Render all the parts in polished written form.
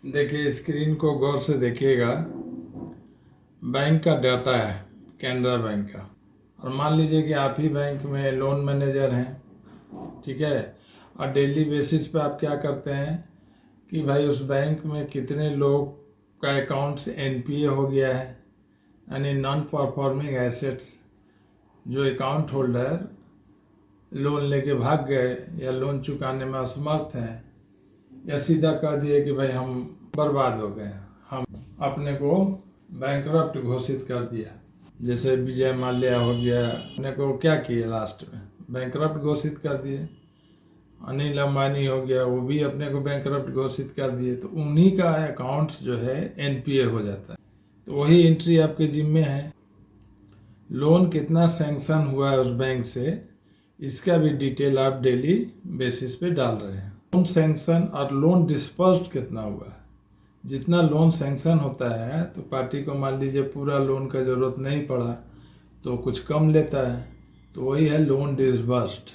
देखिए, स्क्रीन को गौर से देखिएगा। बैंक का डाटा है, कैनरा बैंक का। और मान लीजिए कि आप ही बैंक में लोन मैनेजर हैं, ठीक है। और डेली बेसिस पे आप क्या करते हैं कि भाई उस बैंक में कितने लोग का अकाउंट्स एनपीए हो गया है, यानी नॉन परफॉर्मिंग एसेट्स। जो अकाउंट होल्डर लोन लेके भाग गए या लोन चुकाने में असमर्थ हैं, या सीधा कह दिए कि भाई हम बर्बाद हो गए, हम अपने को बैंकरप्ट घोषित कर दिया। जैसे विजय माल्या हो गया, अपने को क्या किया लास्ट में बैंकरप्ट घोषित कर दिए। अनिल अंबानी हो गया, वो भी अपने को बैंकरप्ट घोषित कर दिए। तो उन्हीं का अकाउंट्स जो है एनपीए हो जाता है। तो वही एंट्री आपके जिम्मे है। लोन कितना सैंक्शन हुआ है उस बैंक से, इसका भी डिटेल आप डेली बेसिस पे डाल रहे हैं। लोन सैंक्शन और लोन डिस्पर्स्ड कितना हुआ है। जितना लोन सैंक्शन होता है तो पार्टी को मान लीजिए पूरा लोन का ज़रूरत नहीं पड़ा तो कुछ कम लेता है, तो वही है लोन डिसबर्स्ड।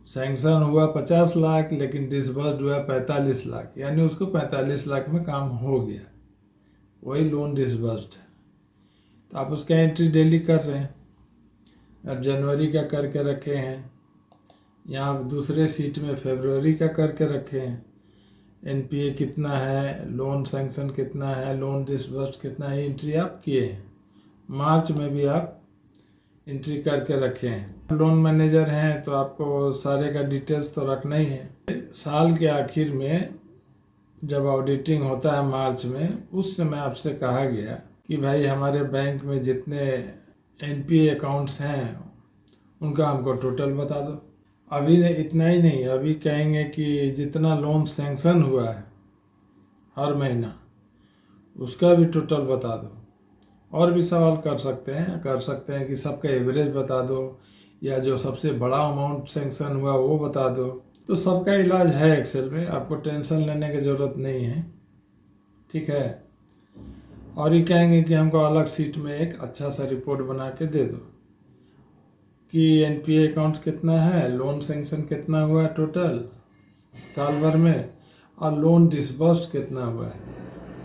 सैंक्शन हुआ 50 लाख लेकिन डिसबर्स्ड हुआ 45 लाख, यानी उसको 45 लाख में काम हो गया, वही लोन डिसबर्स्ड। तो आप उसका एंट्री डेली कर रहे हैं। अब जनवरी का करके रखे हैं, यहाँ दूसरे सीट में फरवरी का करके रखे हैं। एनपीए कितना है, लोन सैंक्शन कितना है, लोन डिसबर्स्ड कितना है, एंट्री आप किए हैं। मार्च में भी आप एंट्री करके रखे हैं। लोन मैनेजर हैं तो आपको सारे का डिटेल्स तो रखना ही है। साल के आखिर में जब ऑडिटिंग होता है मार्च में, उस समय आपसे कहा गया कि भाई हमारे बैंक में जितने एनपीए अकाउंट्स हैं उनका हमको टोटल बता दो। अभी इतना ही नहीं, अभी कहेंगे कि जितना लोन सैंक्शन हुआ है हर महीना उसका भी टोटल बता दो। और भी सवाल कर सकते हैं कि सबका एवरेज बता दो, या जो सबसे बड़ा अमाउंट सैंक्शन हुआ वो बता दो। तो सबका इलाज है एक्सेल में, आपको टेंशन लेने की ज़रूरत नहीं है, ठीक है। और ये कहेंगे कि हमको अलग सीट में एक अच्छा सा रिपोर्ट बना के दे दो कि एनपीए अकाउंट्स कितना है, लोन सैंक्शन कितना हुआ है टोटल साल भर में, और लोन डिसबर्स्ड कितना हुआ है,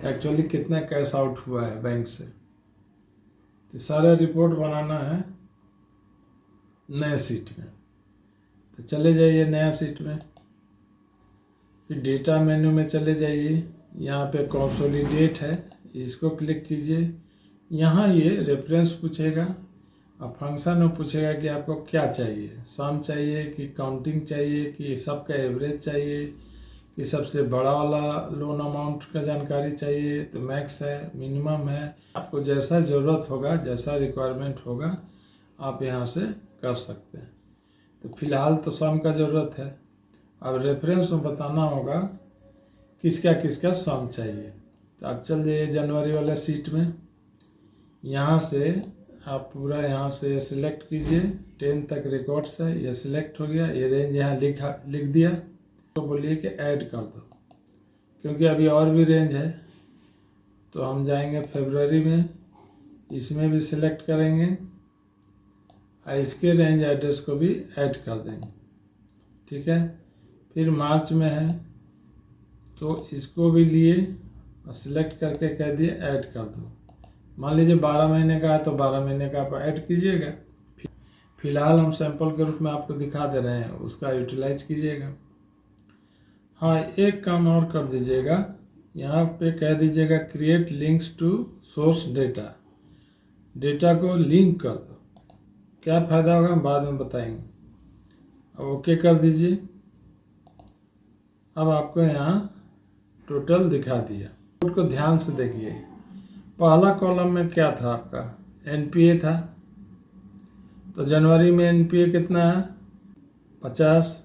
एक्चुअली कितना कैश आउट हुआ है बैंक से। तो सारा रिपोर्ट बनाना है नए सीट में। तो चले जाइए नया सीट में, फिर डेटा मेन्यू में चले जाइए। यहाँ पे कंसोलिडेट है, इसको क्लिक कीजिए। यहाँ ये रेफरेंस पूछेगा और फंक्शन में पूछेगा कि आपको क्या चाहिए, सम चाहिए कि काउंटिंग चाहिए कि सबका एवरेज चाहिए कि सबसे बड़ा वाला लोन अमाउंट का जानकारी चाहिए। तो मैक्स है, मिनिमम है, आपको जैसा ज़रूरत होगा, जैसा रिक्वायरमेंट होगा आप यहाँ से कर सकते हैं। तो फिलहाल तो सम का ज़रूरत है। अब रेफरेंस में बताना होगा किसका किसका सम चाहिए। तो आप चल जाइए जनवरी वाले सीट में। यहाँ से आप पूरा यहाँ से सिलेक्ट कीजिए, 10 तक रिकॉर्ड्स है, ये सिलेक्ट हो गया। ये रेंज यहाँ लिख दिया, तो बोलिए कि ऐड कर दो, क्योंकि अभी और भी रेंज है। तो हम जाएंगे फरवरी में, इसमें भी सिलेक्ट करेंगे और इसके रेंज एड्रेस को भी ऐड कर देंगे, ठीक है। फिर मार्च में है तो इसको भी लिए और सिलेक्ट करके कह दिए ऐड कर दो। मान लीजिए 12 महीने का है तो 12 महीने का आप ऐड कीजिएगा। फिलहाल हम सैंपल के रूप में आपको दिखा दे रहे हैं, उसका यूटिलाइज कीजिएगा। हाँ, एक काम और कर दीजिएगा, यहाँ पे कह दीजिएगा create links to source data. Data को लिंक कर दो। क्या फ़ायदा होगा हम बाद में बताएंगे। अब ओके कर दीजिए। अब आपको यहाँ टोटल दिखा दिया। रिपोर्ट को ध्यान से देखिए। पहला कॉलम में क्या था आपका, एनपीए था। तो जनवरी में एनपीए कितना है, 50।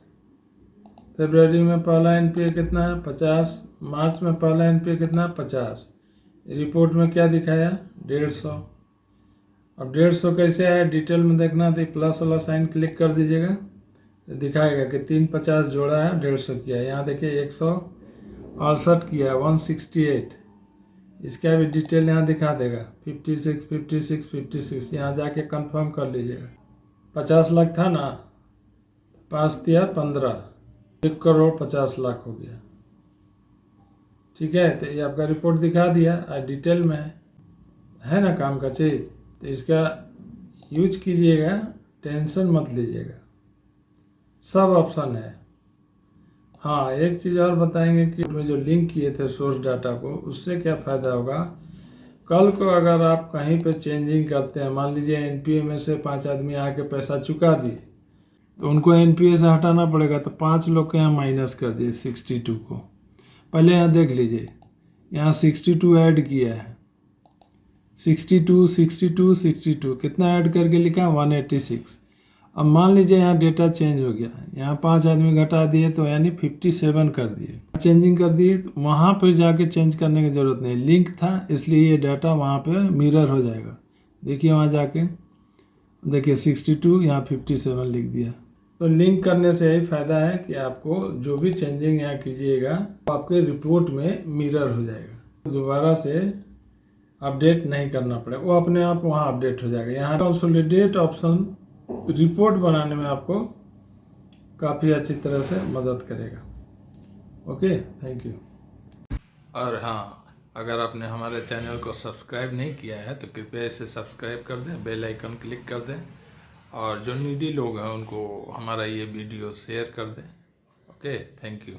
फरवरी में पहला एनपीए कितना है, 50। मार्च में पहला एनपीए कितना है, 50। रिपोर्ट में क्या दिखाया, 150। अब 150 कैसे आया, डिटेल में देखना तो प्लस वाला साइन क्लिक कर दीजिएगा, तो दिखाएगा कि 350 जोड़ा है, 150 किया। यहाँ देखिए 168 किया, 168। इसका भी डिटेल यहाँ दिखा देगा, 56 56 56। यहाँ जाके कंफर्म कर लीजिएगा। 50 लाख था ना, 5 तिया 15, 1 करोड़ 50 लाख हो गया, ठीक है, तो ये आपका रिपोर्ट दिखा दिया, डिटेल में है ना काम का चीज़। तो इसका यूज कीजिएगा, टेंशन मत लीजिएगा, सब ऑप्शन है। हाँ, एक चीज़ और बताएंगे कि में जो लिंक किए थे सोर्स डाटा को, उससे क्या फ़ायदा होगा। कल को अगर आप कहीं पे चेंजिंग करते हैं, मान लीजिए एनपीए में से 5 आदमी आके पैसा चुका दिए, तो उनको एनपीए से हटाना पड़ेगा, तो 5 लोग के यहाँ माइनस कर दिए 62 को। पहले यहाँ देख लीजिए, यहाँ 62 ऐड किया है, 62 62 62 कितना ऐड करके लिखा है 186। अब मान लीजिए यहाँ डेटा चेंज हो गया, यहाँ 5 आदमी घटा दिए तो यानी 57 कर दिए, चेंजिंग कर दिए, तो वहाँ पर जाके चेंज करने की ज़रूरत नहीं, लिंक था इसलिए ये डाटा वहाँ पे मिरर हो जाएगा। देखिए वहाँ जाके देखिए 62 यहाँ 57 लिख दिया। तो लिंक करने से यही फ़ायदा है कि आपको जो भी चेंजिंग यहाँ कीजिएगा वो आपके रिपोर्ट में मिरर हो जाएगा, दोबारा से अपडेट नहीं करना पड़ेगा, वो अपने आप वहाँ अपडेट हो जाएगा। यहाँ कंसोलिडेट ऑप्शन रिपोर्ट बनाने में आपको काफ़ी अच्छी तरह से मदद करेगा। Okay, thank you. और हाँ, अगर आपने हमारे चैनल को सब्सक्राइब नहीं किया है तो कृपया इसे सब्सक्राइब कर दें, बेल आइकन क्लिक कर दें, और जो नीडी लोग हैं उनको हमारा ये वीडियो शेयर कर दें। Okay, thank you.